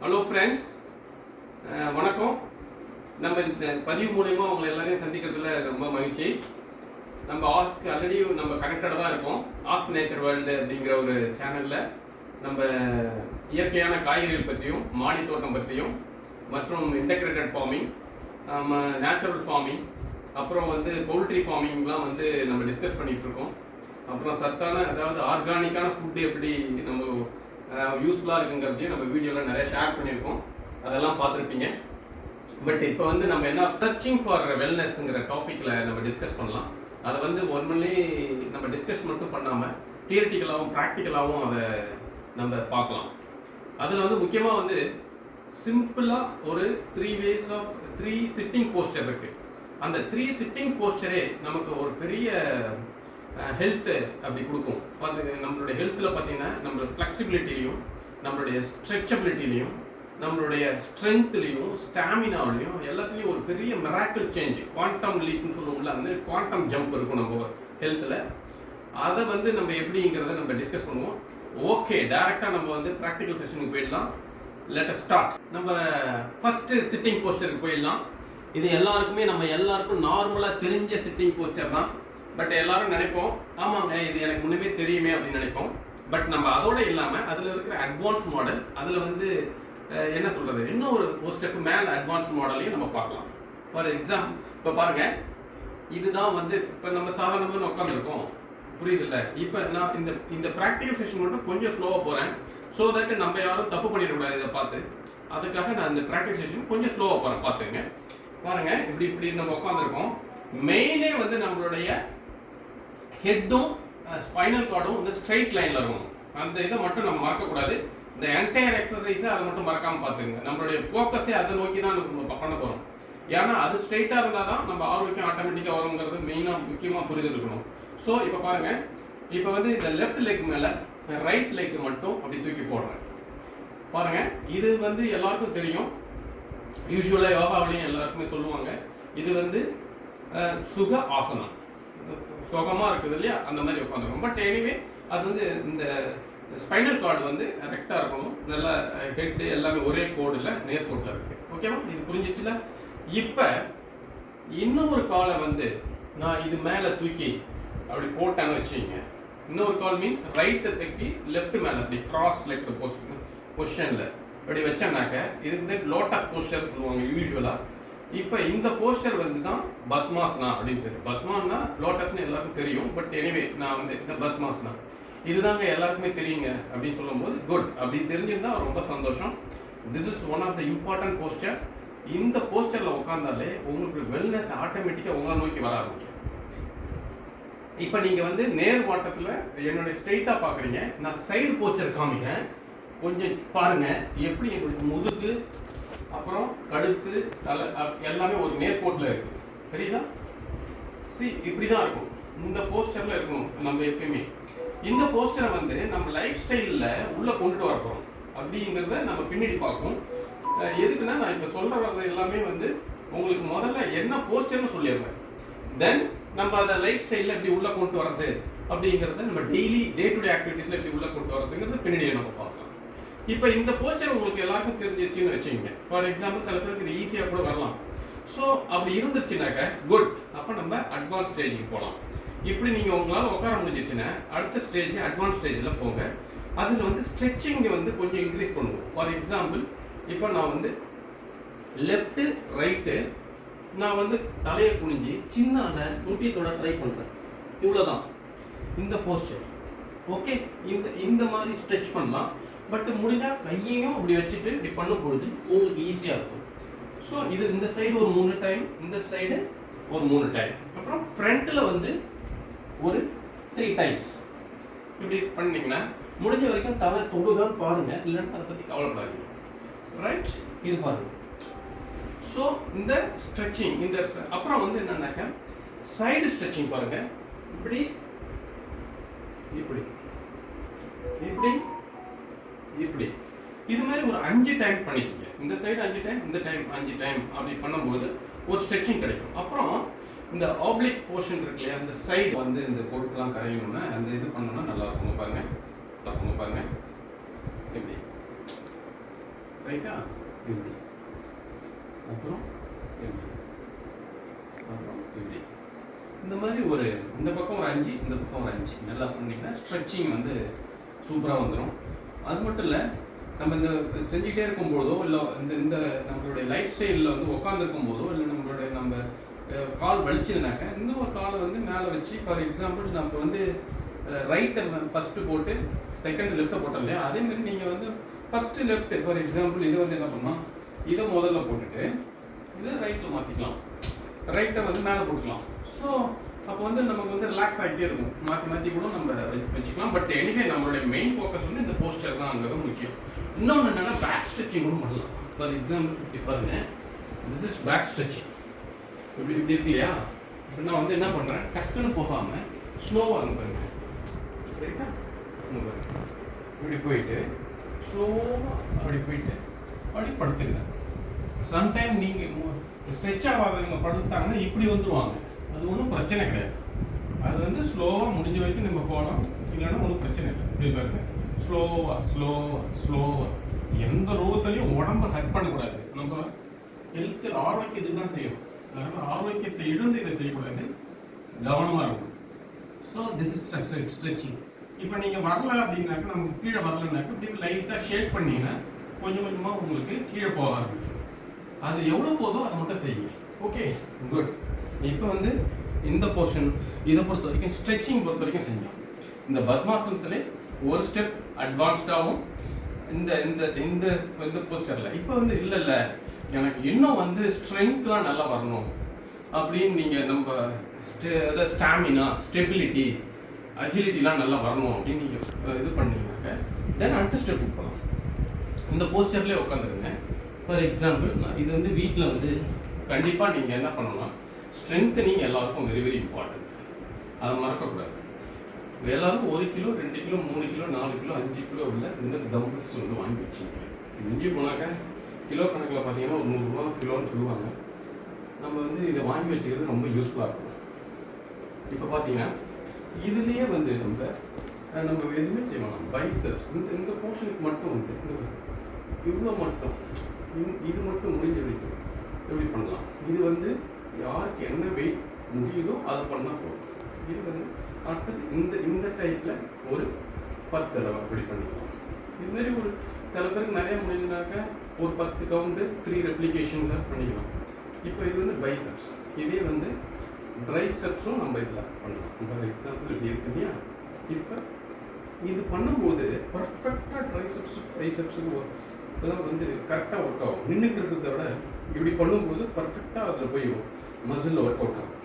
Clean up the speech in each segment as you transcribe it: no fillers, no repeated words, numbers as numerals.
Hello friends, வணக்கம். நம்ம இந்த பதிவு மூலயமா உங்களை எல்லாரையும் சந்திக்கிறதுல ரொம்ப மகிழ்ச்சி. நம்ம ஆல்ரெடி நம்ம கனெக்டடாக தான் இருக்கோம். ஆஸ்க் நேச்சர் வேர்ல்டு அப்படிங்கிற ஒரு சேனலில் நம்ம இயற்கையான காய்கறிகள் பற்றியும் மாடி தோட்டம் பற்றியும் மற்றும் இன்டெகிரேட்டட் ஃபார்மிங், நேச்சுரல் ஃபார்மிங், அப்புறம் பவுல்ட்ரி ஃபார்மிங்லாம் நம்ம டிஸ்கஸ் பண்ணிகிட்டு இருக்கோம். அப்புறம் சத்தான, அதாவது ஆர்கானிக்கான ஃபுட்டு எப்படி நம்ம யூஸ்ஃபுல்லாக இருக்குங்கிறதையும் நம்ம வீடியோவில் நிறைய ஷேர் பண்ணியிருக்கோம். அதெல்லாம் பார்த்துருப்பீங்க. பட் இப்போ நம்ம என்ன சர்ச்சிங் ஃபார் வெல்னஸ்ங்கிற டாப்பிக்கில் நம்ம டிஸ்கஸ் பண்ணலாம். அதை ஒன்லி நம்ம டிஸ்கஸ் மட்டும் பண்ணாமல் தியரிட்டிக்கலாகவும் ப்ராக்டிக்கலாகவும் அதை நம்ம பார்க்கலாம். அதில் முக்கியமாக சிம்பிளாக ஒரு 3 ways of 3 sitting posture இருக்குது. அந்த 3 sitting posture நமக்கு ஒரு பெரிய ஹெல்த்து அப்படி கொடுக்கும். நம்மளுடைய ஹெல்த்தில் பார்த்தீங்கன்னா நம்மளோட ஃப்ளெக்சிபிலிட்டிலையும், நம்மளுடைய ஸ்ட்ரெச்சபிலிட்டிலையும், நம்மளுடைய ஸ்ட்ரென்த்லையும், ஸ்டாமினாவிலையும் எல்லாத்துலேயும் ஒரு பெரிய மிராக்கிள் சேஞ்ச், குவாண்டம் லீப்னு சொல்லுவோம்ல, அந்த குவாண்டம் ஜம்ப் இருக்கும் நம்ம ஹெல்த்தில். அதை நம்ம எப்படிங்கிறத நம்ம டிஸ்கஸ் பண்ணுவோம். ஓகே, டைரெக்டாக நம்ம ப்ராக்டிக்கல் செஷனுக்கு போயிடலாம். Let us start. நம்ம ஃபஸ்ட்டு சிட்டிங் போஸ்டருக்கு போயிடலாம். இது எல்லாருக்கும் நார்மலாக தெரிஞ்ச சிட்டிங் போஸ்டர் தான். பட் எல்லாரும் நினைப்போம், ஆமாங்க இது எனக்கு முன்னமே தெரியுமே அப்படின்னு நினைப்போம். பட் நம்ம அதோட இல்லாமல் அதில் இருக்கிற அட்வான்ஸ் மாடல், அதில் என்ன சொல்கிறது, இன்னும் ஒரு ஸ்டெப்பு மேலே அட்வான்ஸ் மாடலையும் நம்ம பார்க்கலாம். ஃபார் எக்ஸாம்பிள், இப்போ பாருங்கள், இதுதான் இப்போ நம்ம சாதாரணமாக உட்காந்துருக்கோம், புரியுதில்ல? இப்போ நான் இந்த ப்ராக்டிக்கல் செஷன் மட்டும் கொஞ்சம் ஸ்லோவாக போகிறேன். ஸோ தட் நம்ம யாரும் தப்பு பண்ணிடக்கூடாது இதை பார்த்து. அதுக்காக நான் இந்த ப்ராக்டிக்கல் செஷன் கொஞ்சம் ஸ்லோவாக போகிறேன், பார்த்துங்க. பாருங்கள், இப்படி நம்ம உட்காந்துருக்கோம். மெயினே நம்மளுடைய ஹெட்டும் ஸ்பைனல் கார்டும் ஸ்ட்ரெயிட் லைனில் இருக்கும். அந்த இதை மட்டும் நம்ம மறக்கக்கூடாது. இந்த என்டையர் எக்ஸசைஸை அதை மட்டும் மறக்காமல் பார்த்துங்க. நம்மளுடைய ஃபோக்கஸே அதை நோக்கி தான் நம்ம பண்ண போகிறோம். ஏன்னா அது ஸ்ட்ரெயிட்டாக இருந்தால் தான் நம்ம ஆரோக்கியம் ஆட்டோமேட்டிக்காக வருங்கிறது மெயினாக முக்கியமாக புரிதல் இருக்கணும். ஸோ இப்போ பாருங்கள், இப்போ இந்த லெஃப்ட் லெக் மேலே ரைட் லெக் மட்டும் அப்படி தூக்கி போடுறேன். பாருங்கள், இது எல்லாருக்கும் தெரியும். யூஸ்வலாக யோகாவிலையும் எல்லாருக்குமே சொல்லுவாங்க. இது சுக ஆசனம், சுகமாக இருக்குது இல்லையா, அந்த மாதிரி உட்காந்துருக்கும். பட் எனிவே அது இந்த ஸ்பைனல் கார்டு கரெக்டாக இருக்கணும். நல்ல ஹெட்டு எல்லாமே ஒரே கோடில் நேர்கோட்டில் இருக்குது. ஓகேவா? இது புரிஞ்சிச்சுல? இப்போ இன்னொரு காலை நான் இது மேலே தூக்கி அப்படி போட்டேன்னு வச்சுங்க. இன்னொரு கால் மீன்ஸ் ரைட்டை தூக்கி லெஃப்ட் மேலே அப்படி கிராஸ் லெக் பொசிஷனில் அப்படி வச்சேன்னாக்க இது லோட்டஸ் போஸ்டர் சொல்லுவாங்க யூஸ்வலாக. இப்போ இந்த போஸ்டர் தான் பத்மாசனா அப்படின்னு பேர். பத்மானா லோட்டஸ்னு எல்லாருக்கும் தெரியும். பட் எனிவே நான் இந்த பத்மாசனா இதுதாங்க எல்லாருக்குமே தெரியுங்க அப்படின்னு சொல்லும்போது குட், அப்படி தெரிஞ்சிருந்தா ரொம்ப சந்தோஷம். This is one of the important poster. இந்த போஸ்டரில் உட்காந்தாலே உங்களுக்கு வெல்னஸ் ஆட்டோமேட்டிக்காக உங்களை நோக்கி வர ஆரம்பிக்கும். இப்போ நீங்கள் நேர் வாட்டத்தில் என்னுடைய ஸ்ட்ரெயிட்டாக பார்க்குறீங்க. நான் சைடு போஸ்டர் காமிக்கிறேன், கொஞ்சம் பாருங்கள். எப்படி எங்களுக்கு முதுகு, அப்புறம் கழுத்து, தலை எல்லாமே ஒரு நேர்கோட்டில் இருக்குது. தெரியுதா? இப்படி தான் இருக்கும். இந்த போஸ்டரில் இருக்கணும் நம்ம எப்பயுமே. இந்த போஸ்டரை நம்ம லைஃப் ஸ்டைலில் உள்ளே கொண்டுட்டு வரப்போம் அப்படிங்கிறத நம்ம பின்னாடி பார்ப்போம். எதுக்குன்னா, நான் இப்போ சொல்கிறது எல்லாமே உங்களுக்கு முதல்ல என்ன போஸ்டர்னு சொல்லிடுறேன். தென் நம்ம அதை லைஃப் ஸ்டைலில் எப்படி உள்ளே கொண்டு வர்றது அப்படிங்கிறத நம்ம டெய்லி டே டு டே ஆக்டிவிட்டீஸில் எப்படி உள்ளே கொண்டு வரதுங்கிறது பின்னாடியே நம்ம பார்க்கலாம். இப்போ இந்த போஸ்டர் உங்களுக்கு எல்லாருக்கும் தெரிஞ்சிருச்சுன்னு வச்சுக்கோங்க. ஃபார் எக்ஸாம்பிள், சில பேருக்கு இது ஈஸியாக கூட வரலாம். ஸோ அப்படி இருந்துருச்சுனாக்க குட், அப்போ நம்ம அட்வான்ஸ் ஸ்டேஜுக்கு போகலாம். இப்படி நீங்கள் உங்களால் உட்கார முடிஞ்சிச்சுன்னா அடுத்த ஸ்டேஜ் அட்வான்ஸ் ஸ்டேஜில் போங்க. அதில் ஸ்ட்ரெச்சிங் கொஞ்சம் இன்க்ரீஸ் பண்ணுவோம். ஃபார் எக்ஸாம்பிள், இப்போ நான் லெஃப்ட்டு ரைட்டு நான் தலையை குனிஞ்சு சின்னால முட்டியத்தோட ட்ரை பண்ணுறேன். இவ்வளோதான் இந்த போஸ்டர். ஓகே, இந்த மாதிரி ஸ்ட்ரெச் பண்ணலாம். பட் முடிஞ்சால் கையையும் அப்படி வச்சுட்டு இப்படி பண்ணும் பொழுது உங்களுக்கு ஈஸியாக இருக்கும். ஸோ இது இந்த சைடு ஒரு 3 டைம், இந்த சைடு ஒரு 3 டைம், அப்புறம் ஃப்ரண்ட்டில் ஒரு 3 டைம்ஸ் இப்படி பண்ணிங்கன்னா முடிஞ்ச வரைக்கும் தலை தொடுதான் பாருங்கள். இல்லைன்னா அதை பற்றி கவலைப்படாதீங்க. ரைட், இது பாருங்கள். ஸோ இந்த ஸ்ட்ரெச்சிங், இந்த அப்புறம் என்னன்னாக்கா சைடு ஸ்ட்ரெச்சிங் பாருங்கள். இப்படி இப்படி இப்படி இப்படி இது மாதிரி ஒரு 5 டைம் பண்ணிக்கோங்க. இந்த சைடு 5 டைம், இந்த டைம் 5 டைம் அப்படி பண்ணும்போது ஒரு ஸ்ட்ரெச்சிங் கிடைக்கும். அப்புறம் இந்த ஆப்ளிக் போர்ஷன் இருக்கு இல்லையா, அந்த சைடு இந்த கொழுப்புலாம் கரையணும்னா அந்த இது பண்ணோம்னா நல்லா இருக்கும். பாருங்கள், தப்புங்க பாருங்கள், இப்படி ரைட்டா? இப்படி அப்புறம் இப்படி அப்புறம் இப்படி இந்த மாதிரி ஒரு இந்த பக்கம் ஒரு 5 இந்த பக்கம் ஒரு 5 நல்லா பண்ணிங்கன்னா ஸ்ட்ரெச்சிங் வந்து சூப்பராக வந்துடும். அது மட்டும் இல்லை, நம்ம இந்த செஞ்சுக்கிட்டே இருக்கும்போதோ இல்லை இந்த இந்த நம்மளுடைய லைஃப் ஸ்டைலில் வந்து உட்காந்துருக்கும் போதோ இல்லை நம்ம கால் வலிச்சதுனாக்கா இன்னும் ஒரு காலை வந்து மேலே வச்சு, ஃபார் எக்ஸாம்பிள் நம்ம வந்து ரைட்டை ஃபஸ்ட்டு போட்டு செகண்ட் லெஃப்ட்டை போட்டோம் இல்லையா, அதேமாதிரி நீங்கள் வந்து ஃபஸ்ட்டு லெஃப்ட்டு ஃபார் எக்ஸாம்பிள் இது வந்து என்ன பண்ணலாம், இதை முதல்ல போட்டுட்டு இதை ரைட்டில் மாற்றிக்கலாம், ரைட்டை வந்து மேலே போட்டுக்கலாம். ஸோ அப்போ வந்து நமக்கு வந்து ரிலாக்ஸ் ஆகிட்டே இருக்கும், மாற்றி மாற்றி கூட நம்ம வச்சுக்கலாம். பட் எனிவே நம்மளுடைய மெயின் ஃபோக்கஸ் வந்து இந்த போஸ்டர் தான் அங்கே தான் முக்கியம். இன்னொன்று என்னென்னா பேக் ஸ்ட்ரெச்சிங் கூட பண்ணலாம். ஃபார் எக்ஸாம்பிள் இப்படி பாருங்கள், திஸ் இஸ் பேக் ஸ்ட்ரெச்சிங். இப்படி இப்படி இருக்கு இல்லையா, இப்போ நான் வந்து என்ன பண்ணுறேன், டக்குன்னு போகாமல் ஸ்லோவாக பாருங்க, ரைட்டா? இப்படி போயிட்டு ஸ்லோவாக அப்படி போயிட்டு அப்படி படுத்துக்கிறேன். சம்டைம் நீங்கள் ஸ்ட்ரெச் ஆகாதவங்க படுத்தாங்கன்னா இப்படி வந்துடுவாங்க, அது ஒன்றும் பிரச்சனை கிடையாது. அது வந்து ஸ்லோவாக முடிஞ்ச வரைக்கும் நம்ம போகலாம், இல்லைன்னா ஒன்றும் பிரச்சனை இல்லை. இப்படி பாருங்க, ஸ்லோவாக ஸ்லோவாக ஸ்லோவாக, எந்த ரோகத்துலையும் உடம்பை ஹர்ட் பண்ணக்கூடாது. நம்ம ஹெல்த்து ஆரோக்கியத்துக்கு தான் செய்யும், அதனால் ஆரோக்கியத்தை இழந்து இதை செய்யக்கூடாது, கவனமாக இருக்கும். So this is stretching. இப்போ நீங்கள் வரல அப்படின்னாக்கா, நமக்கு கீழே வரலனாக்கா இப்படி லைட்டாக ஷேக் பண்ணிங்கன்னா கொஞ்சம் கொஞ்சமாக உங்களுக்கு கீழே போக ஆரம்பிக்கும். அது எவ்வளோ போதோ அதை மட்டும் செய்யுங்க. Okay, good. இப்போ வந்து இந்த போர்ஷன் இதை பொறுத்த வரைக்கும் ஸ்ட்ரெச்சிங் பொறுத்த வரைக்கும் செஞ்சோம். இந்த பத்மாசனத்திலே ஒரு ஸ்டெப் அட்வான்ஸ்டாகவும் இந்த இந்த இந்த இந்த போஸ்டரில் இப்போ வந்து இல்லை எனக்கு இன்னும் வந்து ஸ்ட்ரென்த்லாம் நல்லா வரணும் அப்படின்னு நீங்கள் நம்ம ஸ்டாமினா, ஸ்டெபிலிட்டி, அஜிலிட்டிலாம் நல்லா வரணும் அப்படின்னு நீங்கள் இது பண்ணீங்கன்னாக்க தென் அடுத்த ஸ்டெப் போகலாம். இந்த போஸ்டர்லேயே உட்காந்துருங்க. ஃபார் எக்ஸாம்பிள், நான் இது வந்து வீட்டில் வந்து கண்டிப்பாக நீங்கள் என்ன பண்ணலாம், ஸ்ட்ரென்த்தனிங் எல்லாருக்கும் வெரி வெரி இம்பார்ட்டன்ட், அதை மறக்கக்கூடாது. எல்லாரும் 1 kilo 2 kilo 3 kilo 4 kilo 5 kilo உள்ள இந்த தம்பிள்ஸ் வந்து வாங்கி வச்சுங்க. இங்கே போனாக்க கிலோ கணக்கில் பார்த்தீங்கன்னா ஒரு 100 ரூபா கிலோன்னு சொல்லுவாங்க. நம்ம வந்து இதை வாங்கி வச்சுக்கிறது ரொம்ப யூஸ்ஃபுல்லாக இருக்கும். இப்போ பார்த்தீங்கன்னா இதுலேயே வந்து நம்ம எதுவுமே செய்வோம், பைசப்ஸ் இந்த போர்ஷனுக்கு மட்டும் வந்து இவ்வளோ மட்டும் இது மட்டும் முடிஞ்ச வரைக்கும் எப்படி பண்ணலாம். இது வந்து யாருக்கு என்ன வெயிட் முடியுதோ அதை பண்ணால் போதும். இது வந்து அடுத்தது இந்த டைப்பில் ஒரு 10 தடவை அப்படி பண்ணிக்கலாம். இதுமாரி ஒரு சில பேருக்கு நிறைய முடியுதுனாக்க ஒரு 10 கவுண்டு 3 ரெப்ளிகேஷனில் பண்ணிக்கலாம். இப்போ இது வந்து பைசப்ஸ், இதே வந்து ட்ரைசெப்ஸும் நம்ம இதில் பண்ணலாம். ஃபார் எக்ஸாம்பிள் இப்படி இருக்கு இல்லையா, இப்போ இது பண்ணும்போது பர்ஃபெக்டாக ட்ரைசெப்ஸ் பைசெப்ஸுக்கு வந்து கரெக்டாக ஒர்க் ஆகும். நின்றுட்டு இருக்கிறத விட இப்படி பண்ணும்போது பர்ஃபெக்டாக அதில் போய் மசிலில் ஒர்க் அவுட் ஆகும்.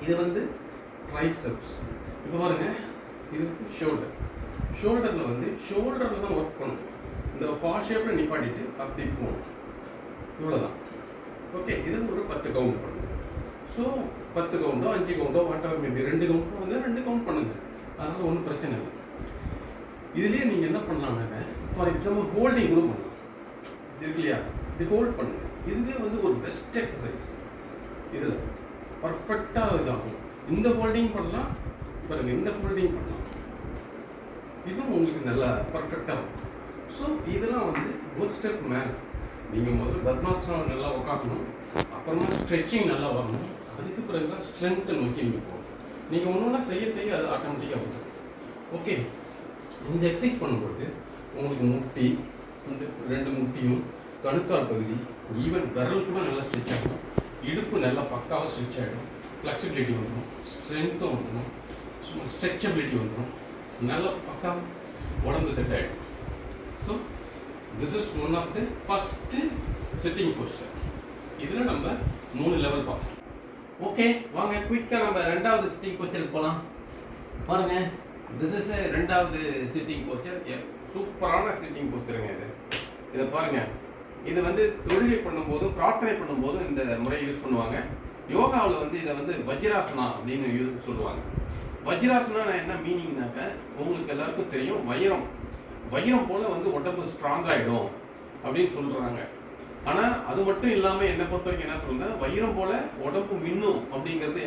இது வந்து ட்ரைசெப்ஸ். இப்போ பாருங்க, இது ஷோல்டரில் வந்து ஷோல்டரில் தான் ஒர்க் பண்ணணும். இந்த ஷேப்பில் நிப்பாட்டிட்டு அப்படி போகணும், இவ்வளோதான். ஓகே, இது ஒரு 10 கவுண்ட் பண்ணுங்க. ஸோ 10 கவுண்டோ 5 கவுண்டோ வாட்டவர் மேபி 2 கவுண்டோ வந்து 2 கவுண்ட் பண்ணுங்க, அதனால் ஒன்றும் பிரச்சனை இல்லை. இதுலேயே நீங்கள் என்ன பண்ணலாம்னாக்க ஃபார் எக்ஸாம்பிள் ஹோல்டிங் கூட பண்ணலாம். இருக்கு இல்லையா, இது ஹோல்ட் பண்ணுங்க. இதுவே வந்து ஒரு பெஸ்ட் எக்ஸசைஸ். இதில் பர்ஃபெக்டாக இதாகும். இந்த ஹோல்டிங் பண்ணலாம், பாருங்கள் இந்த ஹோல்டிங் பண்ணலாம், இதுவும் உங்களுக்கு நல்லா பர்ஃபெக்டாக இருக்கும். ஸோ இதெல்லாம் வந்து ஒரு ஸ்டெப் மேலே நீங்கள் முதல்ல பத்மாசனம் நல்லா உட்காக்கணும், அப்புறமா ஸ்ட்ரெச்சிங் நல்லா வரணும், அதுக்கு பிறகு தான் ஸ்ட்ரென்த்தை நோக்கி நீங்கள் போகணும். நீங்கள் ஒன்று ஒன்றா செய்ய செய்ய அது ஆட்டோமேட்டிக்காக வரும். ஓகே, இந்த எக்ஸசைஸ் பண்ணும்போது உங்களுக்கு முட்டி, இந்த 2 முட்டியும், கணுக்கால் பகுதி, ஈவன் விரல் கூட நல்லா ஸ்ட்ரெச் ஆகும், இடுப்பு நல்லா பக்காவாக ஸ்ட்ரெச் ஆகிடும், ஃப்ளெக்சிபிலிட்டி வந்துடும், ஸ்ட்ரென்த்தும் வந்துடும், ஸ்ட்ரெச்சபிலிட்டி வந்துடும், நல்லா பக்காவாக உடம்பு செட் ஆகிடும். So this is one of the first sitting position. இதில் நம்ம 3 லெவல் பார்த்தோம். ஓகே, வாங்க குயிக்காக நம்ம 2வது சிட்டிங் போஸ்டருக்கு போகலாம். பாருங்க, திஸ் இஸ் 2வது சிட்டிங் போஸ்டர். சூப்பரான சிட்டிங் போஸ்டருங்க இது. இதை பாருங்கள், இது வந்து தொழுகை பண்ணும்போதும் பிரார்த்தனை பண்ணும்போதும் இந்த முறையை யூஸ் பண்ணுவாங்க. யோகாவில் வந்து இதை வந்து வஜ்ராசனா அப்படின்னு சொல்லுவாங்க. வஜ்ராசனா என்ன மீனிங்னாக்க, உங்களுக்கு எல்லாருக்கும் தெரியும், வைரம் போல் வந்து உடம்பு ஸ்ட்ராங் ஆகிடும் அப்படின்னு சொல்கிறாங்க. ஆனால் அது மட்டும் இல்லாமல் என்னை பொறுத்த வரைக்கும் என்ன சொல்லுங்கள், வைரம் போல் உடம்பு மின்னும் அப்படிங்கிறது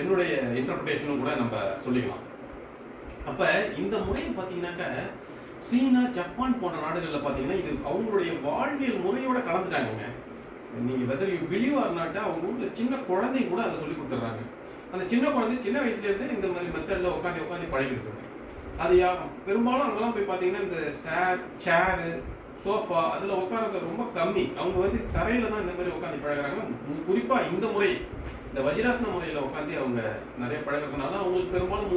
என்னுடைய இன்டர்பிரிட்டேஷனும் கூட நம்ம சொல்லிக்கலாம். அப்போ இந்த முறையை பார்த்தீங்கன்னாக்க சீனா, ஜப்பான் போன்ற நாடுகளில் பார்த்தீங்கன்னா இது அவங்களுடைய வாழ்வியல் முறையோட கலந்துட்டாங்க. நீங்கள் whether you believe or not, அவங்க ஊரில் சின்ன குழந்தைங்க கூட அதை சொல்லி கொடுத்துட்றாங்க. அந்த சின்ன குழந்தை சின்ன வயசுலேருந்து இந்த மாதிரி மெத்தடில் உட்காந்து பழகிட்டு அது பெரும்பாலும் அங்கெல்லாம் போய் பார்த்தீங்கன்னா இந்த சேரு, சோஃபா அதில் உட்காரது ரொம்ப கம்மி. அவங்க வந்து தரையில் தான் இந்த மாதிரி உட்காந்து பழகிறாங்க. குறிப்பாக இந்த முறை, இந்த வஜ்ராசன முறையில் உட்காந்து அவங்க நிறைய பழகிறதுனால அவங்களுக்கு பெரும்பாலும்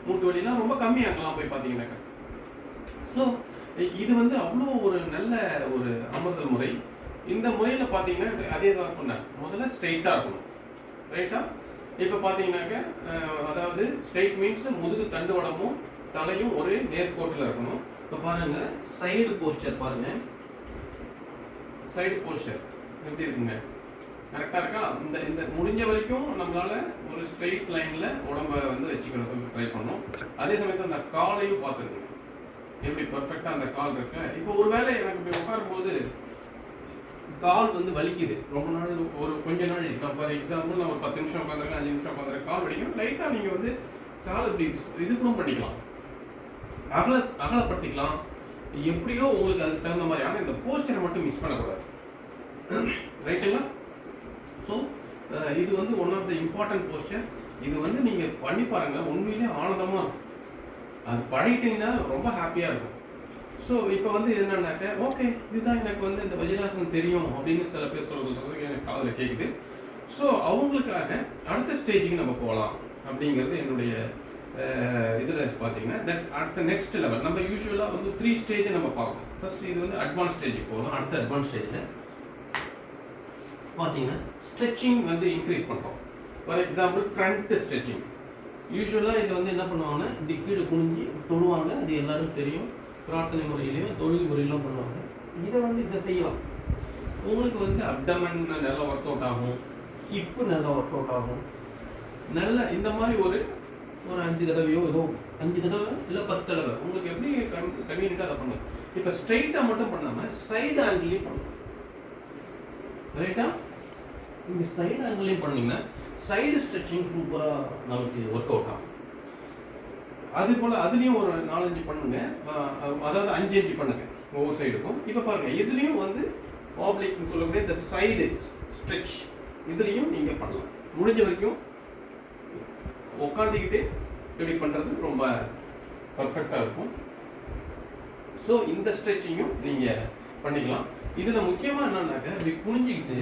மூட்டு வலிலாம் ரொம்ப கம்மி அங்கெல்லாம் போய் பார்த்தீங்கன்னாக்கா. ஸோ இது வந்து அவ்வளோ ஒரு நல்ல ஒரு அமர்தல் முறை. இந்த முறையில் பார்த்தீங்கன்னா அதே தான் சொன்னேன், முதல்ல ஸ்ட்ரெயிட்டாக இருக்கணும். ரைட்டாக இப்போ பார்த்தீங்கன்னாக்க அதாவது ஸ்ட்ரெயிட் மீன்ஸ் முதுகு தண்டுவடமும் தலையும் ஒரே நேர்கோட்டில் இருக்கணும். இப்போ பாருங்கள் சைடு போஸ்டர், பாருங்கள் சைடு போஸ்டர் எப்படி இருக்குங்க, கரெக்டாக இருக்கா? இந்த முடிஞ்ச வரைக்கும் நம்மளால் ஒரு ஸ்ட்ரெயிட் லைனில் உடம்பை வந்து வச்சுக்கிறதுக்கு ட்ரை பண்ணணும். அதே சமயத்தில் அந்த காலையும் பார்த்துருக்குங்க எப்படி பர்ஃபெக்டாக அந்த கால் இருக்கு. இப்போ ஒரு வேளை எனக்கு இப்போ உட்காரும்போது கால் வந்து வலிக்குது ரொம்ப நாள், ஒரு கொஞ்ச நாள், நான் ஃபார் எக்ஸாம்பிள் நான் ஒரு 10 நிமிஷம் உட்காந்துருக்கேன், 5 நிமிஷம் உட்காந்துருக்கேன், கால் வலிக்கும், லைட்டாக நீங்கள் வந்து கால் இப்படி இது கூட பண்ணிக்கலாம், அகலப்படுத்திக்கலாம், எப்படியோ உங்களுக்கு அதுக்கு தகுந்த மாதிரி. ஆனால் இந்த போஸ்டரை மட்டும் மிஸ் பண்ணக்கூடாது. ரைட்டுங்களா? ஸோ இது வந்து one of the important poster. இது வந்து நீங்கள் பண்ணி பாருங்கள், உண்மையிலே ஆனந்தமாக இருக்கும். அது பழகிட்டீங்கன்னா ரொம்ப ஹாப்பியாக இருக்கும். ஸோ இப்போ வந்து என்னன்னாக்க ஓகே இதுதான் எனக்கு வந்து இந்த வஜ்ராசனம் தெரியும் அப்படின்னு சில பேர் சொல்கிறது எனக்கு காதில் கேட்குது. ஸோ அவங்களுக்காக அடுத்த ஸ்டேஜுக்கு நம்ம போகலாம் அப்படிங்கிறது என்னுடைய இதில் பார்த்தீங்கன்னா அடுத்த நெக்ஸ்ட் லெவல். நம்ம யூஸ்வலாக வந்து 3 ஸ்டேஜை நம்ம பார்க்கணும். ஃபர்ஸ்ட் இது வந்து அட்வான்ஸ் ஸ்டேஜுக்கு போகலாம். அடுத்த அட்வான்ஸ் ஸ்டேஜில் பார்த்தீங்கன்னா ஸ்ட்ரெச்சிங் வந்து இன்க்ரீஸ் பண்ணுறோம். For example front stretching. யூஸ்வலாக இது வந்து என்ன பண்ணுவாங்கன்னா இப்படி கீழே குனிஞ்சு தொழுவாங்க, அது எல்லாரும் தெரியும். பிரார்த்தனை முறையிலையும் தொழுகை முறையிலும் பண்ணுவாங்க. இதை வந்து இதை செய்யலாம். உங்களுக்கு வந்து அப்டமன் நல்லா ஒர்க் அவுட் ஆகும், ஹிப்பு நல்லா ஒர்க் அவுட் ஆகும். நல்ல இந்த மாதிரி ஒரு 5 தடவையோ ஏதோ 5 தடவை இல்லை 10 தடவை உங்களுக்கு எப்படி கன்வீனியன்ட்டாக அதை பண்ணுங்க. இப்போ ஸ்ட்ரைட்டாக மட்டும் பண்ணாமல் சைடு ஆங்கிளையும் பண்ணணும். ரைட்டா? இந்த சைடு ஆங்கிளையும் பண்ணிங்கன்னா சைடு ஸ்ட்ரெச்சிங் சூப்பராக நமக்கு ஒர்க் அவுட் ஆகும். அது போல் அதுலேயும் ஒரு 4-5 பண்ணுங்க, அதாவது 5 பண்ணுங்க ஒவ்வொரு சைடுக்கும். இப்போ பாருங்கள் இதுலேயும் வந்து ஆப்ளிக்னு சொல்லக்கூடிய இந்த சைடு ஸ்ட்ரெச் இதுலேயும் நீங்கள் பண்ணலாம். முடிஞ்ச வரைக்கும் உட்காந்துக்கிட்டு இப்படி பண்ணுறது ரொம்ப பர்ஃபெக்டாக இருக்கும். ஸோ இந்த ஸ்ட்ரெச்சிங்கும் நீங்கள் பண்ணிக்கலாம். இதில் முக்கியமாக என்னன்னாக்க இப்படி குனிஞ்சிக்கிட்டு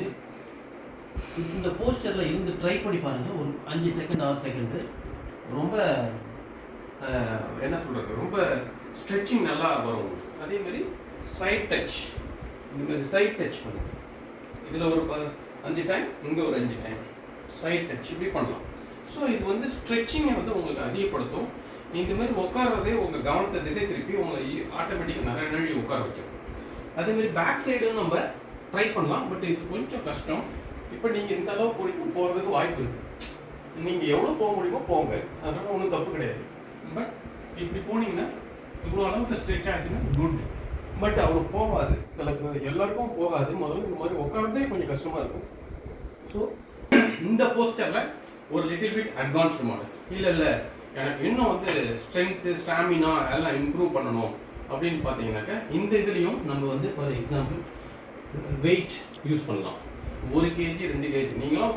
இந்த போஸ்டரில் இருந்து ட்ரை பண்ணி பாருங்கள். ஒரு 5 செகண்ட் 6 செகண்டு ரொம்ப என்ன சொல்கிறது, ரொம்ப ஸ்ட்ரெச்சிங் நல்லா வரும். அதே மாதிரி சைட் டச், இந்த மாதிரி சைட் டச் பண்ணுங்க. இதில் ஒரு 5 டைம், இங்கே ஒரு 5 டைம் சைட் டச் இப்படி பண்ணலாம். ஸோ இது வந்து ஸ்ட்ரெச்சிங்கை வந்து உங்களுக்கு அதிகப்படுத்தும். இந்த மாதிரி உட்காரதே உங்கள் கவனத்தை திசை திருப்பி உங்களை ஆட்டோமேட்டிக்காக நிறைய நாள் உட்கார வைக்கும். அதேமாதிரி பேக் சைடும் நம்ம ட்ரை பண்ணலாம், பட் இது கொஞ்சம் கஷ்டம். இப்போ நீங்கள் இந்த அளவுக்கு வரைக்கும் போகிறதுக்கு வாய்ப்பு இருக்குது. நீங்கள் எவ்வளோ போக முடியுமோ போங்க, அதனால் ஒன்றும் தப்பு கிடையாது. பட் இப்படி போனீங்கன்னா இவ்வளோ அளவுக்கு ஸ்ட்ரெச் ஆச்சுன்னா குட். பட் அவ்வளோ போகாது, சில எல்லாருக்கும் போகாது. முதல்ல இந்த மாதிரி உட்காரதே கொஞ்சம் கஷ்டமாக இருக்கும். ஸோ இந்த போஸ்டரில் ஒரு லிட்டில் பிட் அட்வான்ஸ்டு மாடல். இல்லை எனக்கு இன்னும் வந்து ஸ்ட்ரென்த்து ஸ்டாமினா எல்லாம் இம்ப்ரூவ் பண்ணணும் அப்படின்னு பார்த்தீங்கன்னாக்கா இந்த இதுலேயும் நம்ம வந்து ஃபார் எக்ஸாம்பிள் வெயிட் யூஸ் பண்ணலாம். 1 kg 2 kg நீங்களும்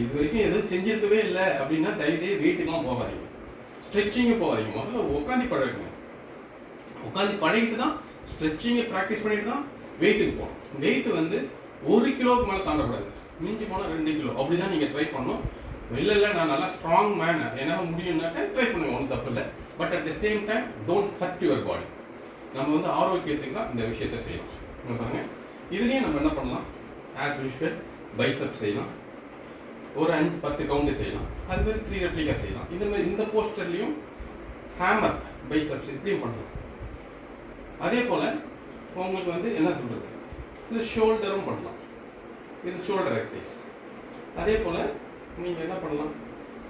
இது வரைக்கும் எதுவும் செஞ்சிருக்கவே இல்லை அப்படின்னா தயவுசெய்து வெயிட்டுக்கெலாம் போகாதீங்க, ஸ்ட்ரெச்சிங்கு போகாதீங்க. முதல்ல உட்காந்து பழகுங்க. உட்காந்து பழகிட்டு தான் ஸ்ட்ரெச்சிங்கை ப்ராக்டிஸ் பண்ணிட்டு தான் வெயிட்டுக்கு போகணும். வெயிட்டு வந்து 1 கிலோவுக்கு மேலே தாண்டக்கூடாது, மிஞ்சி போனால் 2 கிலோ அப்படி தான் நீங்கள் ட்ரை பண்ணணும். இல்லை நான் நல்லா ஸ்ட்ராங் மேன் என்னால் முடியும்னாக்க ட்ரை பண்ணுங்க, ஒன்றும் தப்பு இல்லை. But at the same time don't hurt your body. நம்ம வந்து ஆரோக்கியத்துக்கு தான் இந்த விஷயத்தை செய்யலாம். பாருங்கள், இதுலேயும் நம்ம என்ன பண்ணலாம், ஆஸ் யூஷுவல் பைசப் செய்யலாம், ஒரு 5-10 கவுண்டு செய்யலாம், அது மாதிரி 3 ரெப்ளிகா செய்யலாம். இந்த மாதிரி இந்த போஸ்டர்லேயும் ஹேமர் பைசப்ஸ் இப்படியும் பண்ணலாம். அதே போல் உங்களுக்கு வந்து என்ன சொல்கிறது, இது ஷோல்டரும் பண்ணலாம், இது ஷோல்டர் எக்ஸசைஸ். அதே போல் நீங்கள் என்ன பண்ணலாம்,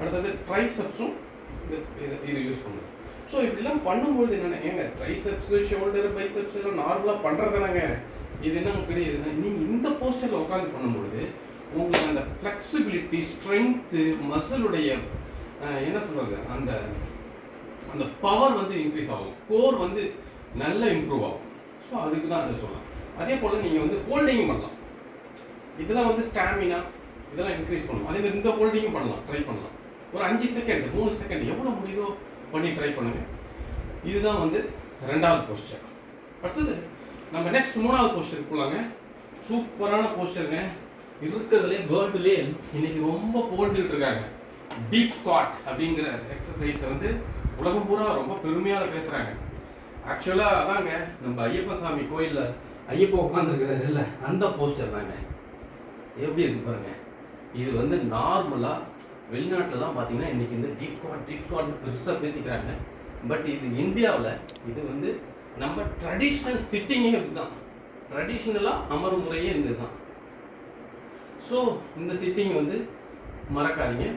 அடுத்தது ட்ரைசெப்ஸும் இது யூஸ் பண்ணலாம். ஸோ இப்படிலாம் பண்ணும்போது என்னென்ன, ஏங்க ட்ரைசெப்ஸு ஷோல்டர் பைசெப்ஸ் எல்லாம் நார்மலாக பண்ணுறதுனாங்க, இது என்ன பெரிய இதுனா நீங்கள் இந்த போஸ்டரில் உட்காந்து பண்ணும்பொழுது உங்களுக்கு அந்த ஃப்ளெக்சிபிலிட்டி, ஸ்ட்ரென்த்து, மசிலுடைய என்ன சொல்கிறது, அந்த அந்த பவர் வந்து இன்க்ரீஸ் ஆகும், கோர் வந்து நல்லா இம்ப்ரூவ் ஆகும். ஸோ அதுக்கு தான் அதை சொல்லலாம். அதே போல் நீங்கள் வந்து ஹோல்டிங்கும் பண்ணலாம். இதெல்லாம் வந்து ஸ்டாமினா இதெல்லாம் இன்க்ரீஸ் பண்ணணும். அதே மாதிரி இந்த ஹோல்டிங்கும் பண்ணலாம், ட்ரை பண்ணலாம். ஒரு 5 செகண்ட் 3 செகண்ட் எவ்வளோ முடியுதோ பண்ணி ட்ரை பண்ணுங்கள். இதுதான் வந்து 2வது போஸ்டர். அடுத்தது நம்ம நெக்ஸ்ட் 3வது போஸ்டர் போகலாங்க. சூப்பரான போஸ்டருங்க, இருக்கிறதுலே வேர்ல்டுலே இன்னைக்கு ரொம்ப போட்டுக்கிட்டு இருக்காங்க. டீப் ஸ்குவாட் அப்படிங்கிற எக்ஸசைஸை வந்து உலகம் பூரா ரொம்ப பெருமையாக பேசுகிறாங்க. ஆக்சுவலாக அதாங்க நம்ம ஐயப்ப சாமி கோயிலில் ஐயப்பா உட்காந்துருக்கிறாரு இல்லை, அந்த போஸ்டர் தாங்க. எப்படி இருக்கு பாருங்க. இது வந்து நார்மலாக வெளிநாட்டில் தான் பார்த்தீங்கன்னா இன்றைக்கி இந்த டீப் ஸ்குவாட்னு பெருசாக பேசிக்கிறாங்க. பட் இது இந்தியாவில் இது வந்து நம்ம ட்ரெடிஷ்னல் சிட்டிங்கே இதுதான், ட்ரெடிஷ்னலாக அமரும் முறையே இந்த தான். ஸோ இந்த சிட்டிங் வந்து மறக்காதீங்க.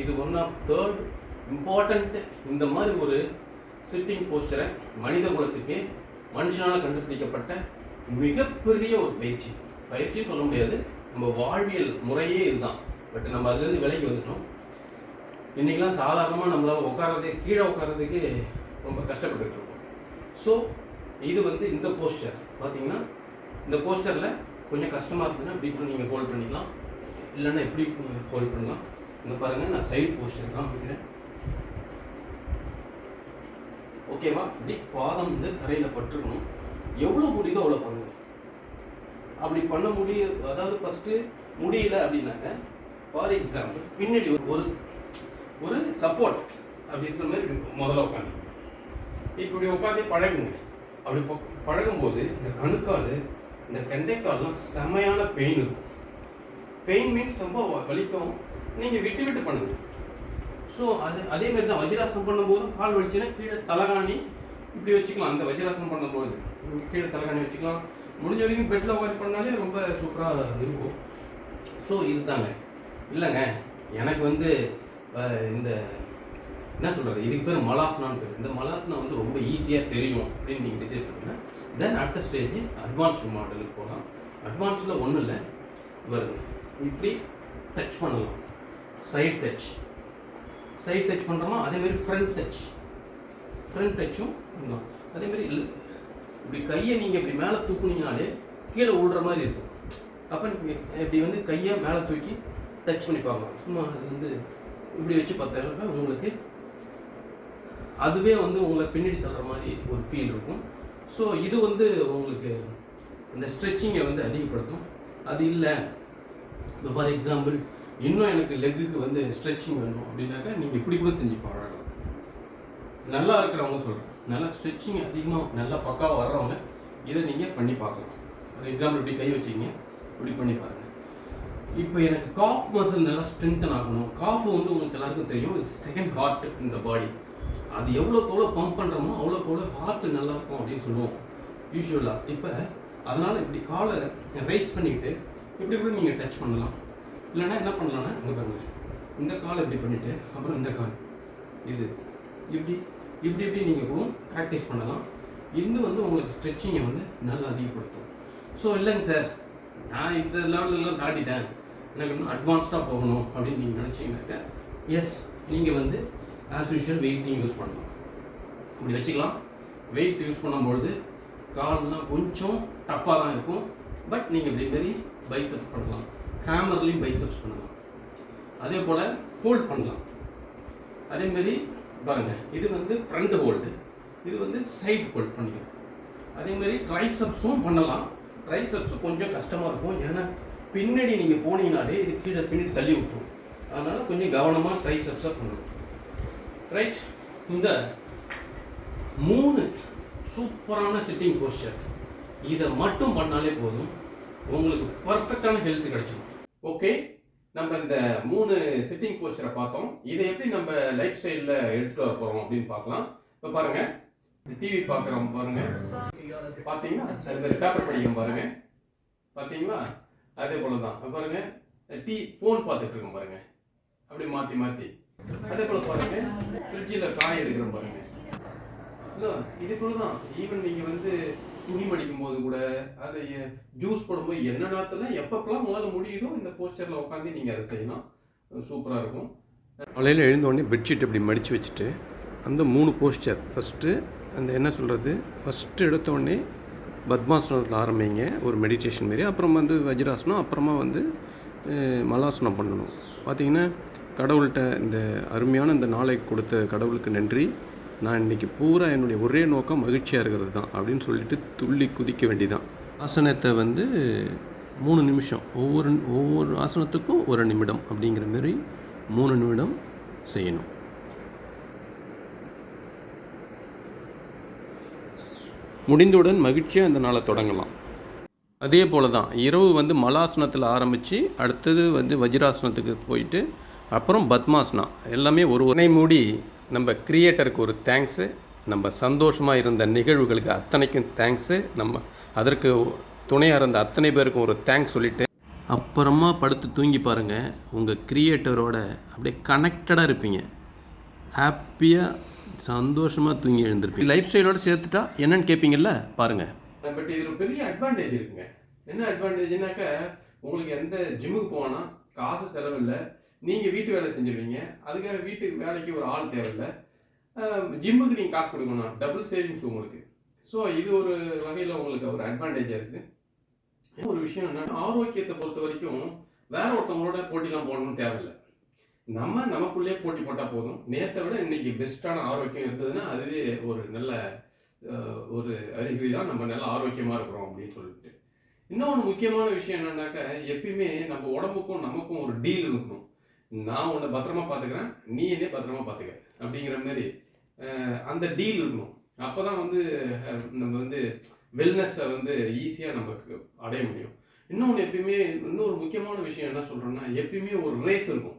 இது ஒன் ஆஃப் தேர்ட் இம்பார்ட்டண்ட். இந்த மாதிரி ஒரு சிட்டிங் போஸ்டரை மனித குலத்துக்கு மனுஷனால் கண்டுபிடிக்கப்பட்ட மிகப்பெரிய ஒரு பயிற்சின்னு சொல்ல முடியாது, நம்ம வாழ்வியல் முறையே இதுதான். பட் நம்ம அதுலேருந்து விலகி வந்துட்டோம். இன்றைக்கெலாம் சாதாரணமாக நம்மளால் கீழே உட்காரதுக்கு ரொம்ப கஷ்டப்பட்டுட்டு இருக்கோம். ஸோ இது வந்து இந்த போஸ்டர் பார்த்தீங்கன்னா, இந்த போஸ்டரில் கொஞ்சம் கஷ்டமாக இருக்குதுன்னா இப்படி கூட நீங்கள் ஹோல்ட் பண்ணிக்கலாம், இல்லைன்னா எப்படி ஹோல்ட் பண்ணலாம். இங்கே பாருங்கள், நான் சைடு போஸ்டர் தான் வைக்கிறேன். ஓகேவா? இப்படி பாதம் வந்து தரையில் பட்டுருக்கணும். எவ்வளோ முடியுதோ அவ்வளோ பண்ணுங்க. அப்படி பண்ண அதாவது ஃபஸ்ட்டு முடியல அப்படின்னாக்க, ஃபார் எக்ஸாம்பிள் பின்னாடி ஒரு சப்போர்ட் அப்படி இருக்கிற மாதிரி முதல்ல உட்காந்து இப்படி உட்காந்து பழகுங்க. அப்படி பழகும்போது இந்த கணுக்கால் இந்த கெண்டைக்கால்லாம் செமையான பெயின் இருக்கும். பெயின் மீன்ஸ் ரொம்ப வலிக்கும். நீங்கள் விட்டு பண்ணுங்க. ஸோ அதே மாதிரி தான் வஜ்ராசனம் பண்ணும்போது கால் வலிச்சுன்னா கீழே தலகாணி இப்படி வச்சுக்கலாம். அந்த வஜ்ராசனம் பண்ணும்போது கீழே தலகாணி வச்சுக்கலாம். முடிஞ்ச வரைக்கும் பெட்டில் உட்காந்து பண்ணாலே ரொம்ப சூப்பராக இருக்கும். ஸோ இதுதாங்க. இல்லைங்க எனக்கு வந்து இந்த என்ன சொல்கிறது, இதுக்கு பேர் மலாசனான்னு பேர். இந்த மலாசனா வந்து ரொம்ப ஈஸியாக தெரியும் அப்படின்னு நீங்கள் டிசைட் பண்ணுங்க. தென் அடுத்த ஸ்டேஜ் அட்வான்ஸ்டு மாடலுக்கு போகலாம். அட்வான்ஸில் ஒன்றும் இல்லை, வருது இப்படி டச் பண்ணலாம். சைட் டச் பண்ணுறோமா, அதேமாரி ஃப்ரண்ட் டச்சும் பண்ணலாம். அதேமாரி இப்படி கையை நீங்கள் இப்படி மேலே தூக்குனீங்கனாலே கீழே விழுற மாதிரி இருக்கும். அப்போ நீங்கள் இப்படி வந்து கையை மேலே தூக்கி டச் பண்ணி பார்க்கலாம். சும்மா அது வந்து இப்படி வச்சு பார்த்தாக்க உங்களுக்கு அதுவே வந்து உங்களை பின்னாடி தள்ளுற மாதிரி ஒரு ஃபீல் இருக்கும். ஸோ இது வந்து உங்களுக்கு இந்த ஸ்ட்ரெச்சிங்கை வந்து அதிகப்படுத்தும். அது இல்லை, இப்போ ஃபார் எக்ஸாம்பிள் இன்னும் எனக்கு லெக்குக்கு வந்து ஸ்ட்ரெச்சிங் வேணும் அப்படின்னாக்கா நீங்கள் இப்படி கூட செஞ்சு பழகலாம். நல்லா இருக்கிறவங்க சொல்கிறேன், நல்லா ஸ்ட்ரெச்சிங் அதிகமாக நல்லா பக்காவாக வர்றவங்க இதை நீங்கள் பண்ணி பார்க்கலாம். ஃபார் எக்ஸாம்பிள் இப்படி கை வச்சிங்க, இப்படி பண்ணி பாருங்கள். இப்போ எனக்கு காஃப் மசில் நல்லா ஸ்ட்ரென்தன் ஆகணும். காஃப் வந்து உங்களுக்கு எல்லாருக்கும் தெரியும், செகண்ட் ஹார்ட் இந்த பாடி. அது எவ்வளோக்கு பம்ப் பண்ணுறோமோ அவ்வளோக்கு ஹார்ட் நல்லா இருக்கும் அப்படின்னு சொல்லுவோம் யூஸ்வலாக. இப்போ அதனால் இப்படி காலை ரைஸ் பண்ணிக்கிட்டு இப்படி கூட நீங்கள் டச் பண்ணலாம். இல்லைன்னா என்ன பண்ணலான்னா இங்கே பாருங்க, இந்த காலை இப்படி பண்ணிவிட்டு அப்புறம் இந்த கால் இது இப்படி நீங்கள் கூட ப்ராக்டிஸ் பண்ணலாம். இன்னும் வந்து உங்களுக்கு ஸ்ட்ரெச்சிங்கை வந்து நல்லா அதிகப்படுத்தும். ஸோ இல்லைங்க சார், நான் இந்த லெவலெலாம் தாண்டிட்டேன், எனக்கு இன்னும் அட்வான்ஸ்டாக போகணும் அப்படின்னு நீங்கள் நினச்சிங்கனாக்க, எஸ் நீங்கள் வந்து ஆஸ் யூஷுவல் வெயிட்டையும் யூஸ் பண்ணலாம். இப்படி வச்சுக்கலாம். வெயிட் யூஸ் பண்ணும்பொழுது கால்லாம் கொஞ்சம் டஃப்பாக தான் இருக்கும். பட் நீங்கள் இதேமாரி பைசெப்ஸ் பண்ணலாம், ஹேமர்லேயும் பைசெப்ஸ் பண்ணலாம். அதே போல் ஹோல்ட் பண்ணலாம். அதேமாரி பாருங்கள், இது வந்து ஃப்ரண்ட் ஹோல்டு, இது வந்து சைடு ஹோல்ட் பண்ணிக்கலாம். அதேமாரி ட்ரைசெப்ஸும் பண்ணலாம். ட்ரைசெப்ஸும் கொஞ்சம் கஷ்டமாக இருக்கும், ஏன்னா பின்னாடி நீங்கள் போனீங்கனாலே இது கீழே பின்னாடி தள்ளி விட்டுரும். அதனால் கொஞ்சம் கவனமாக ட்ரைசெப்ஸாக பண்ணணும். ரைட், இந்த 3 சூப்பரான சிட்டிங் போஸ்டர் இதை மட்டும் பண்ணாலே போதும், உங்களுக்கு பர்ஃபெக்டான ஹெல்த் கிடைச்சிடும். ஓகே, நம்ம இந்த 3 சிட்டிங் போஸ்டரை பார்த்தோம். இதை எப்படி நம்ம லைஃப் ஸ்டைலில் எடுத்துகிட்டு வர போகிறோம் அப்படின்னு பார்க்கலாம். இப்போ பாருங்கள், டிவி பார்க்குறோம் பாருங்கள், பார்த்தீங்கன்னா அது மாதிரி பேப்பர் படிக்கிறோம் பாருங்கள், பார்த்தீங்களா? அதே போல் தான் பாருங்கள், ஃபோன் பார்த்துட்டு இருக்கோம் பாருங்கள், அப்படி மாற்றி. அதே போல் பாருங்கள், ஃப்ரிட்ஜில் காய் எடுக்கிறோம் பாருங்கள். இல்லை, இது போல தான். ஈவன் நீங்கள் வந்து துணி மடிக்கும் போது கூட, அதை ஜூஸ் போடும்போது என்ன நேரத்தில் எப்பப்பெல்லாம் உங்களால் முடியுதோ இந்த போஸ்டரில் உட்காந்து நீங்கள் அதை செய்யலாம். சூப்பராக இருக்கும். காலையில் எழுந்தோடனே பெட்ஷீட் இப்படி மடித்து வச்சுட்டு அந்த 3 போஸ்டர். ஃபஸ்ட்டு அந்த என்ன சொல்கிறது, ஃபஸ்ட்டு எடுத்தோடனே பத்மாசனத்தில் ஆரம்பிங்க, ஒரு மெடிடேஷன் மாரி. அப்புறம் வந்து வஜ்ராசனம், அப்புறமா வந்து மலாசனம் பண்ணணும். பார்த்திங்கன்னா கடவுள்கிட்ட இந்த அருமையான இந்த நாளை கொடுத்த கடவுளுக்கு நன்றி, நான் இன்றைக்கி பூரா என்னுடைய ஒரே நோக்கம் மகிழ்ச்சியாக இருக்கிறது தான் அப்படின்னு சொல்லிட்டு துள்ளி குதிக்க வேண்டிதான். ஆசனத்தை வந்து 3 நிமிஷம், ஒவ்வொரு ஆசனத்துக்கும் 1 நிமிடம் அப்படிங்கிற மாதிரி 3 நிமிடம் செய்யணும். முடிந்தவுடன் மகிழ்ச்சியாக இந்த நாளை தொடங்கலாம். அதே போல் தான் இரவு வந்து மலாசனத்தில் ஆரம்பித்து அடுத்தது வந்து வஜ்ராசனத்துக்கு போயிட்டு அப்புறம் பத்மாசனா, எல்லாமே ஒரு மூடி நம்ம கிரியேட்டருக்கு ஒரு தேங்க்ஸு, நம்ம சந்தோஷமாக இருந்த நிகழ்வுகளுக்கு அத்தனைக்கும் தேங்க்ஸு, நம்ம அதற்கு துணையாக இருந்த அத்தனை பேருக்கும் ஒரு தேங்க்ஸ் சொல்லிவிட்டு அப்புறமா படுத்து தூங்கி பாருங்கள். உங்கள் கிரியேட்டரோட அப்படியே கனெக்டடாக இருப்பீங்க, ஹாப்பியாக சந்தோஷமாக தூங்கி எழுந்திருப்பீங்க. லைஃப் ஸ்டைலோடு சேர்த்துட்டா என்னென்னு கேட்பீங்கள்ல, பாருங்கள். பட் இது ஒரு பெரிய அட்வான்டேஜ் இருக்குங்க. என்ன அட்வான்டேஜ்னாக்க, உங்களுக்கு எந்த ஜிம்முக்கு போனால் காசு செலவில்லை, நீங்கள் வீட்டு வேலை செஞ்சுருவீங்க, அதுக்காக வீட்டுக்கு வேலைக்கு ஒரு ஆள் தேவையில்லை, ஜிம்முக்கு நீங்கள் காசு கொடுக்கணும், டபுள் சேவிங்ஸ் உங்களுக்கு. ஸோ இது ஒரு வகையில் உங்களுக்கு ஒரு அட்வான்டேஜாக இருக்குது. ஒரு விஷயம் என்னன்னா, ஆரோக்கியத்தை பொறுத்த வரைக்கும் வேற ஒருத்தவங்களோட போட்டிலாம் போடணும்னு தேவையில்லை. நமக்குள்ளேயே போட்டி போட்டால் போதும். நேற்றை விட இன்னைக்கு பெஸ்ட்டான ஆரோக்கியம் இருந்ததுன்னா அதுவே ஒரு நல்ல ஒரு அறிகுறி தான், நம்ம நல்லா ஆரோக்கியமாக இருக்கிறோம் அப்படின்னு சொல்லிட்டு. இன்னொன்று முக்கியமான விஷயம் என்னன்னாக்கா, எப்பயுமே நம்ம உடம்புக்கும் நமக்கும் ஒரு டீல் இருக்கணும். நான் உன்னை பத்திரமா பார்த்துக்கிறேன், நீ என்னே பத்திரமா பார்த்துக்க அப்படிங்கிற மாதிரி அந்த டீல் இருக்கணும். அப்போ தான் வந்து நம்ம வந்து வெல்னஸை வந்து ஈஸியாக நமக்கு அடைய முடியும். இன்னொன்று எப்பயுமே இன்னொரு முக்கியமான விஷயம் என்ன சொல்கிறேன்னா, எப்பயுமே ஒரு ரேஸ் இருக்கும்.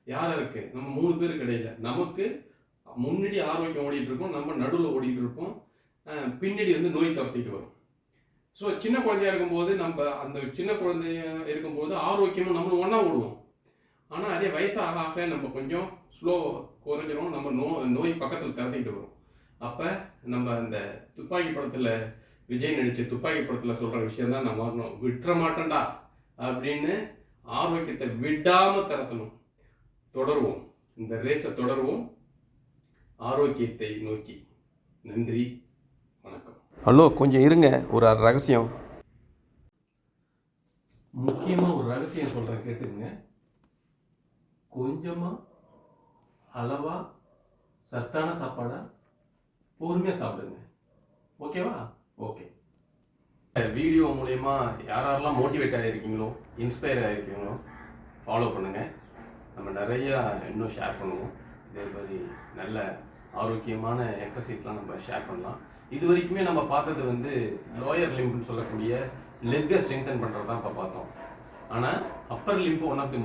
யார் இருக்குது, நம்ம 3 பேருக்கு இடையில. நமக்கு முன்னாடி ஆரோக்கியம் ஓடிட்டு இருக்கோம், நம்ம நடுவில் ஓடிட்டு இருப்போம், பின்னாடி வந்து நோய் துரத்திட்டு வரும். ஸோ சின்ன குழந்தையா இருக்கும்போது நம்ம அந்த சின்ன குழந்தைய இருக்கும்போது ஆரோக்கியமும் நம்மளும் ஒன்றா ஓடுவோம். ஆனால் அதே வயசாக ஆக நம்ம கொஞ்சம் ஸ்லோ குறைஞ்சிரும், நம்ம நோய் பக்கத்தில் திறத்திக்கிட்டு வரும். அப்போ நம்ம அந்த துப்பாக்கி படத்தில் விஜய் நடித்த துப்பாக்கி படத்தில் சொல்கிற விஷயம் தான் நம்ம விட்டுற மாட்டேன்டா அப்படின்னு ஆரோக்கியத்தை விடாமல் திறத்தணும். தொடருவோம், இந்த ரேஸை தொடருவோம் ஆரோக்கியத்தை நோக்கி. நன்றி, வணக்கம். ஹலோ, கொஞ்சம் இருங்க, ஒரு ரகசியம், முக்கியமாக ஒரு ரகசியம் சொல்கிறேன், கேட்டுக்குங்க. கொஞ்சமாக அளவாக சத்தான சாப்பாடை பொறுமையாக சாப்பிடுங்க, ஓகேவா? ஓகே. வீடியோ மூலயமா யாரெல்லாம் மோட்டிவேட் ஆகிருக்கீங்களோ, இன்ஸ்பயர் ஆகிருக்கீங்களோ ஃபாலோ பண்ணுங்கள். நம்ம நிறையா இன்னும் ஷேர் பண்ணுவோம். இதே மாதிரி நல்ல ஆரோக்கியமான எக்ஸசைஸ்லாம் நம்ம ஷேர் பண்ணலாம். இது வரைக்குமே நம்ம பார்த்தது வந்து லோயர் லிம்புன்னு சொல்லக்கூடிய லெக்கை ஸ்ட்ரெங்தன் பண்ணுறது தான் இப்போ பார்த்தோம். ஆனால் upper limb one of the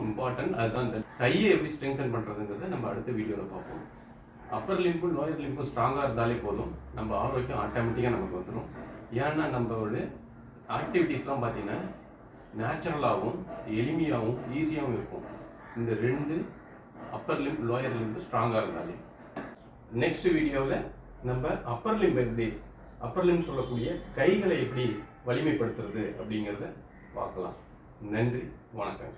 important. அதுதான் இந்த கையை எப்படி ஸ்ட்ரெங்தன் பண்ணுறதுங்கிறத நம்ம அடுத்த வீடியோவில் பார்ப்போம். அப்பர் லிம்பும் லோயர் லிம்பும் ஸ்ட்ராங்காக இருந்தாலே போதும், நம்ம ஆரோக்கியம் ஆட்டோமேட்டிக்காக நமக்கு வந்துடும். ஏன்னா நம்மளோட ஆக்டிவிட்டீஸ்லாம் பார்த்திங்கன்னா நேச்சுரலாகவும் எளிமையாகவும் ஈஸியாகவும் இருக்கும். இந்த 2 அப்பர் லிம்ப் லோயர் லிம்பு ஸ்ட்ராங்காக இருந்தாலே. நெக்ஸ்ட் வீடியோவில் நம்ம அப்பர் லிம்ப் சொல்லக்கூடிய கைகளை எப்படி வலிமைப்படுத்துறது அப்படிங்கிறத பார்க்கலாம். நன்றி, வணக்கம்.